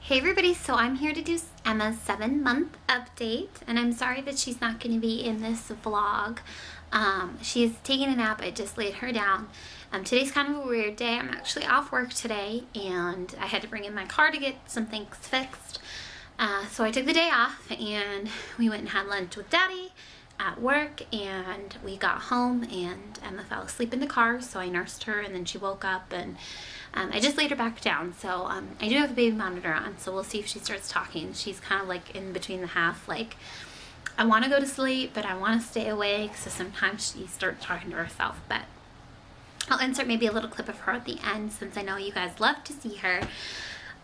Hey everybody, so I'm here to do Emma's 7-month update, and I'm sorry that she's not going to be in this vlog. She's taking a nap. I just laid her down. Today's kind of a weird day. I'm actually off work today, and I had to bring in my car to get some things fixed. So I took the day off, and we went and had lunch with Daddy at work, and we got home, and Emma fell asleep in the car, so I nursed her, and then she woke up, and I just laid her back down. So I do have the baby monitor on, so we'll see if she starts talking. She's kind of like in between the half, like, I want to go to sleep, but I want to stay awake, so sometimes she starts talking to herself. But I'll insert maybe a little clip of her at the end, since I know you guys love to see her.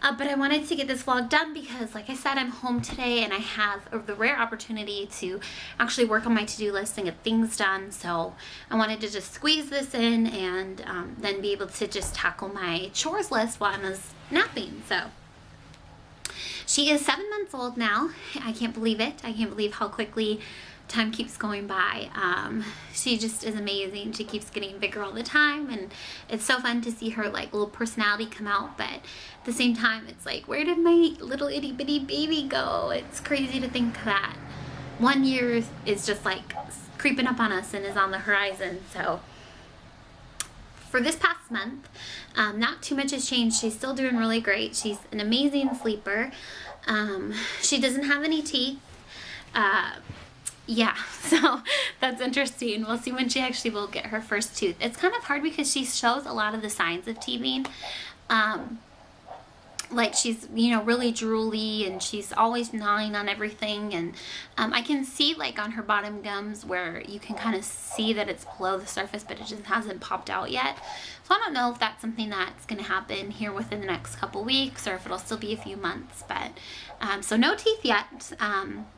But I wanted to get this vlog done because, like I said, I'm home today and I have the rare opportunity to actually work on my to-do list and get things done. So I wanted to just squeeze this in and then be able to just tackle my chores list while Emma's napping. So she is 7 months old now. I can't believe it. I can't believe how quickly time keeps going by. She just is amazing. She keeps getting bigger all the time, and it's so fun to see her like little personality come out, but at the same time it's like, where did my little itty bitty baby go? It's crazy to think that 1 year is just like creeping up on us and is on the horizon. So for this past month, not too much has changed. She's still doing really great. She's an amazing sleeper. She doesn't have any teeth. Yeah, so that's interesting. We'll see when she actually will get her first tooth. It's kind of hard because she shows a lot of the signs of teething. Like she's, you know, really drooly, and she's always gnawing on everything, and I can see like on her bottom gums where you can kind of see that it's below the surface, but it just hasn't popped out yet. So I don't know if that's something that's going to happen here within the next couple weeks, or if it'll still be a few months. But so no teeth yet.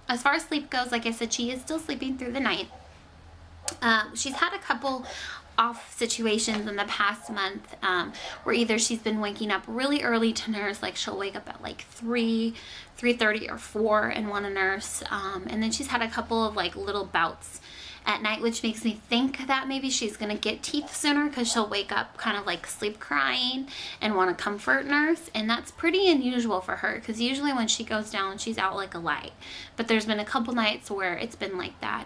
As far as sleep goes, like I said, she is still sleeping through the night. She's had a couple off situations in the past month where either she's been waking up really early to nurse, like she'll wake up at like 3:30 or 4 and want to nurse, and then she's had a couple of like little bouts at night, which makes me think that maybe she's gonna get teeth sooner, because she'll wake up kind of like sleep crying and want to comfort nurse, and that's pretty unusual for her, because usually when she goes down she's out like a light. But there's been a couple nights where it's been like that.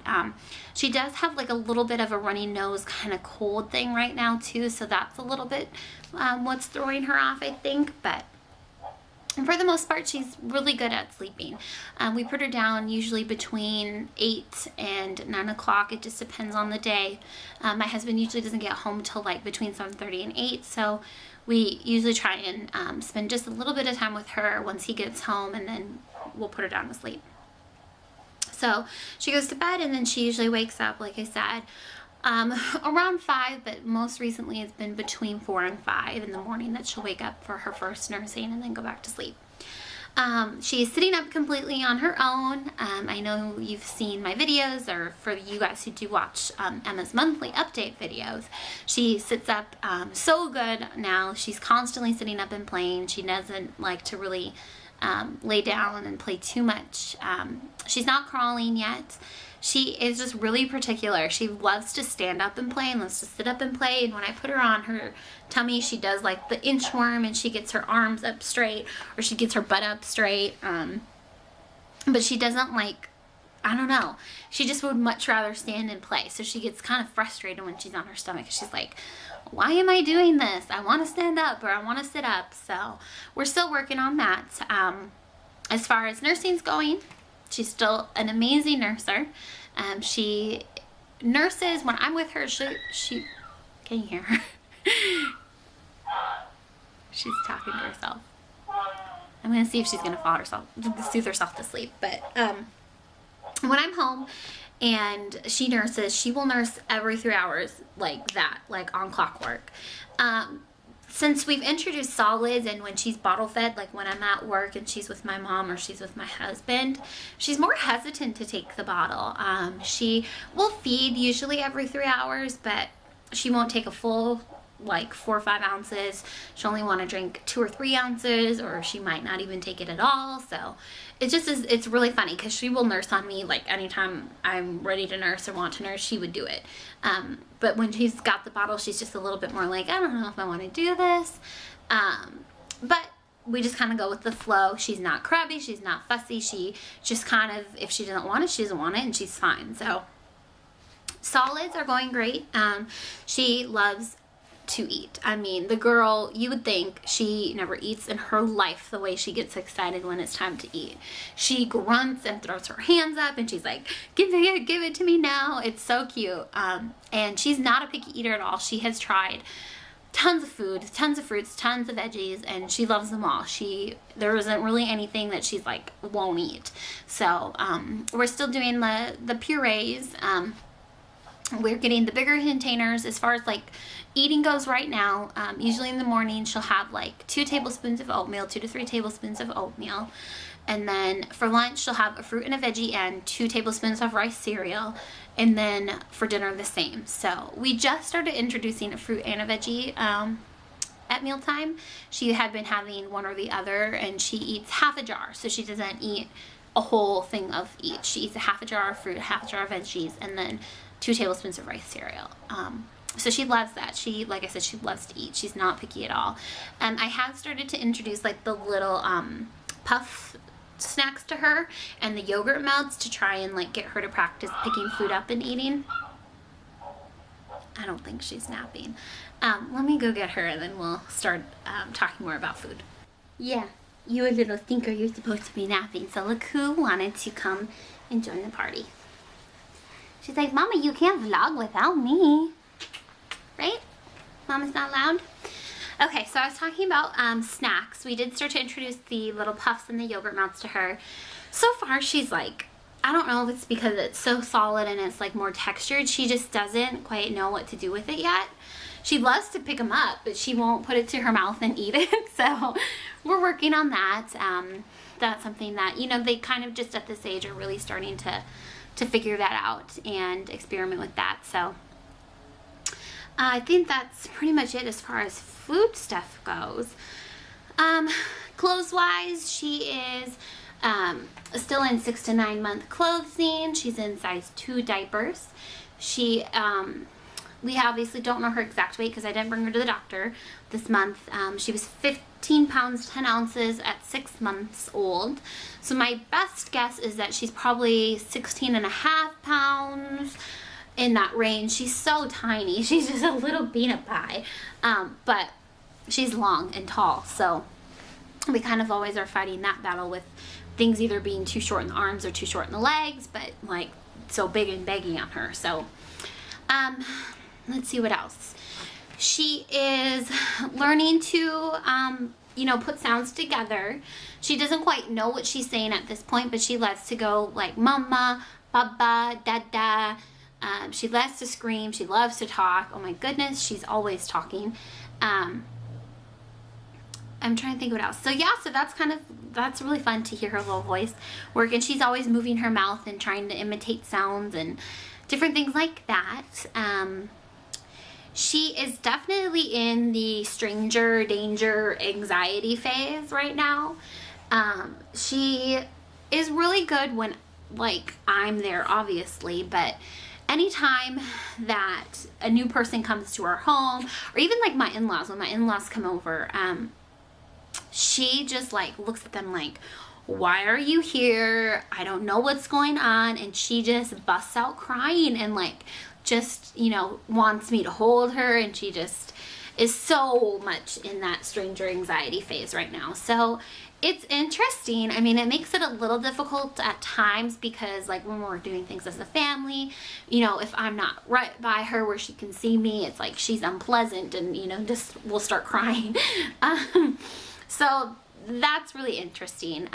She does have like a little bit of a runny nose, kind of cold thing right now too, so that's a little bit what's throwing her off, I think. But for the most part, she's really good at sleeping. We put her down usually between 8 and 9 o'clock. It just depends on the day. My husband usually doesn't get home till like between 7:30 and 8, so we usually try and spend just a little bit of time with her once he gets home, and then we'll put her down to sleep. So she goes to bed, and then she usually wakes up, like I said, around 5, but most recently it's been between 4 and 5 in the morning that she'll wake up for her first nursing and then go back to sleep. She is sitting up completely on her own. I know you've seen my videos, or for you guys who do watch Emma's monthly update videos, she sits up so good now. She's constantly sitting up and playing. She doesn't like to really lay down and play too much. She's not crawling yet. She is just really particular. She loves to stand up and play and loves to sit up and play. And when I put her on her tummy, she does like the inchworm, and she gets her arms up straight, or she gets her butt up straight. But she doesn't like, I don't know. She just would much rather stand and play. So she gets kind of frustrated when she's on her stomach. She's like, why am I doing this? I want to stand up, or I want to sit up. So we're still working on that. As far as nursing's going, she's still an amazing nurser. She nurses when I'm with her. She can you hear her? She's talking to herself. I'm gonna see if she's gonna fall herself, soothe herself to sleep. But when I'm home and she nurses, she will nurse every 3 hours, like that, like on clockwork. Since we've introduced solids, and when she's bottle fed, like when I'm at work and she's with my mom or she's with my husband, she's more hesitant to take the bottle. She will feed usually every 3 hours, but she won't take a full like 4 or 5 ounces. She'll only want to drink 2 or 3 ounces, or she might not even take it at all. So it just is, it's really funny, because she will nurse on me like anytime I'm ready to nurse or want to nurse, she would do it. But when she's got the bottle, she's just a little bit more like, I don't know if I want to do this. But we just kind of go with the flow. She's not crabby, she's not fussy. She just kind of, if she doesn't want it, she doesn't want it, and she's fine. So solids are going great. She loves to eat. I mean, the girl, you would think she never eats in her life the way she gets excited when it's time to eat. She grunts and throws her hands up, and she's like, give it to me now. It's so cute. And she's not a picky eater at all. She has tried tons of food, tons of fruits, tons of veggies, and she loves them all. There isn't really anything that she's like won't eat. So we're still doing the purees. We're getting the bigger containers as far as like eating goes right now. Usually in the morning she'll have like 2 tablespoons of oatmeal, 2 to 3 tablespoons of oatmeal. And then for lunch she'll have a fruit and a veggie and 2 tablespoons of rice cereal. And then for dinner the same. So we just started introducing a fruit and a veggie at mealtime. She had been having one or the other, and she eats half a jar. So she doesn't eat a whole thing of each. She eats a half a jar of fruit, half a jar of veggies, and then 2 tablespoons of rice cereal. So she loves that. She, like I said, she loves to eat. She's not picky at all. I have started to introduce like the little puff snacks to her and the yogurt melts to try and like get her to practice picking food up and eating. I don't think she's napping. Let me go get her and then we'll start talking more about food. Yeah, you a little thinker, you're supposed to be napping. So look who wanted to come and join the party. She's like, Mama, you can't vlog without me. Right? Mama's not allowed? Okay, so I was talking about snacks. We did start to introduce the little puffs and the yogurt melts to her. So far, she's like, I don't know if it's because it's so solid and it's like more textured. She just doesn't quite know what to do with it yet. She loves to pick them up, but she won't put it to her mouth and eat it. So we're working on that. That's something that, you know, they kind of just at this age are really starting to figure that out and experiment with that. So I think that's pretty much it as far as food stuff goes. Clothes wise, she is still in 6 to 9 month clothing. She's in size 2 diapers. We obviously don't know her exact weight because I didn't bring her to the doctor this month. She was 15 pounds 10 ounces at 6 months old. So my best guess is that she's probably 16 and a half pounds, in that range. She's so tiny. She's just a little peanut pie. But she's long and tall. So we kind of always are fighting that battle with things either being too short in the arms or too short in the legs, but like so big and baggy on her. So let's see what else. She is learning to you know, put sounds together. She doesn't quite know what she's saying at this point, but she loves to go like mama, baba, dada. She loves to scream. She loves to talk. Oh my goodness, she's always talking. I'm trying to think what else. So yeah, so that's really fun to hear her little voice work. And she's always moving her mouth and trying to imitate sounds and different things like that. She is definitely in the stranger danger anxiety phase right now. She is really good when like I'm there, obviously, but anytime that a new person comes to our home, or even like my in-laws, when my in-laws come over, she just like looks at them like, why are you here? I don't know what's going on. And she just busts out crying and like just, you know, wants me to hold her, and she just is so much in that stranger anxiety phase right now. So it's interesting. I mean, it makes it a little difficult at times because like when we're doing things as a family, you know, if I'm not right by her where she can see me, it's like she's unpleasant and, you know, just will start crying. So that's really interesting.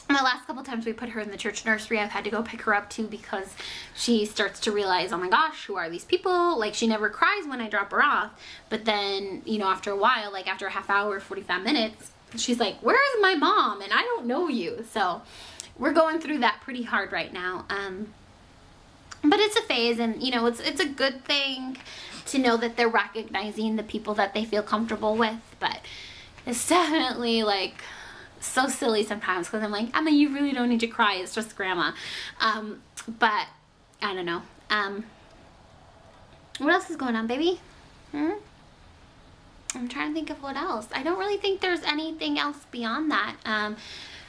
The last couple times we put her in the church nursery, I've had to go pick her up too because she starts to realize, oh my gosh, who are these people? Like, she never cries when I drop her off, but then, you know, after a while, like after a half hour, 45 minutes, she's like, where is my mom? And I don't know you. So we're going through that pretty hard right now. But it's a phase, and you know, it's a good thing to know that they're recognizing the people that they feel comfortable with, but it's definitely like so silly sometimes because I'm like, Emma, you really don't need to cry, it's just grandma. But I don't know. What else is going on, baby? I'm trying to think of what else. I don't really think there's anything else beyond that.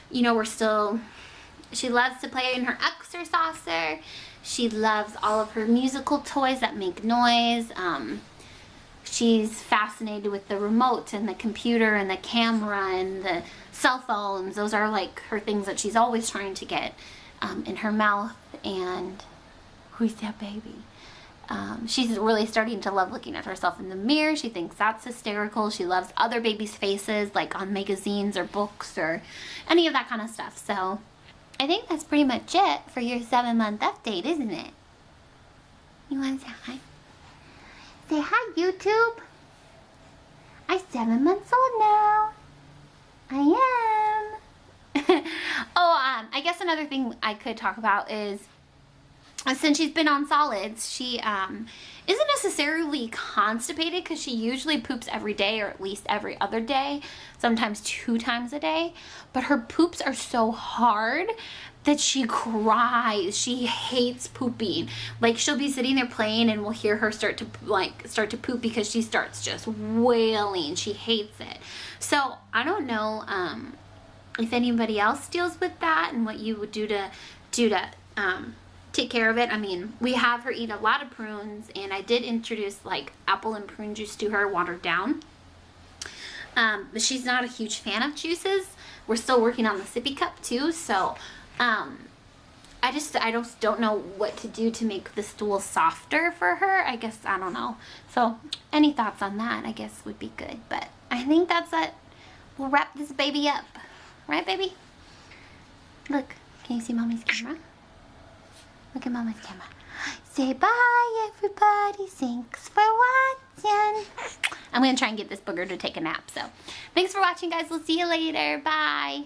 You know, she loves to play in her exerciser. She loves all of her musical toys that make noise. She's fascinated with the remote and the computer and the camera and the cell phones. Those are like her things that she's always trying to get in her mouth. And who's that baby? She's really starting to love looking at herself in the mirror. She thinks that's hysterical. She loves other babies' faces, like on magazines or books or any of that kind of stuff. So I think that's pretty much it for your 7-month update, isn't it? You want to say hi? Say hi, YouTube. I'm 7 months old now. I am. Oh, I guess another thing I could talk about is, since she's been on solids, she isn't necessarily constipated because she usually poops every day or at least every other day, sometimes 2 times a day. But her poops are so hard that she cries. She hates pooping. Like, she'll be sitting there playing and we'll hear her start to poop because she starts just wailing. She hates it. So I don't know if anybody else deals with that and what you would do to take care of it. I mean, we have her eat a lot of prunes, and I did introduce like apple and prune juice to her, watered down. But she's not a huge fan of juices. We're still working on the sippy cup too, so I just don't know what to do to make the stool softer for her. I guess, I don't know. So any thoughts on that, I guess, would be good. But I think that's it. We'll wrap this baby up. Right, baby? Look, can you see Mommy's camera? Look at Mama's camera. Say bye, everybody. Thanks for watching. I'm going to try and get this booger to take a nap. So thanks for watching, guys. We'll see you later. Bye.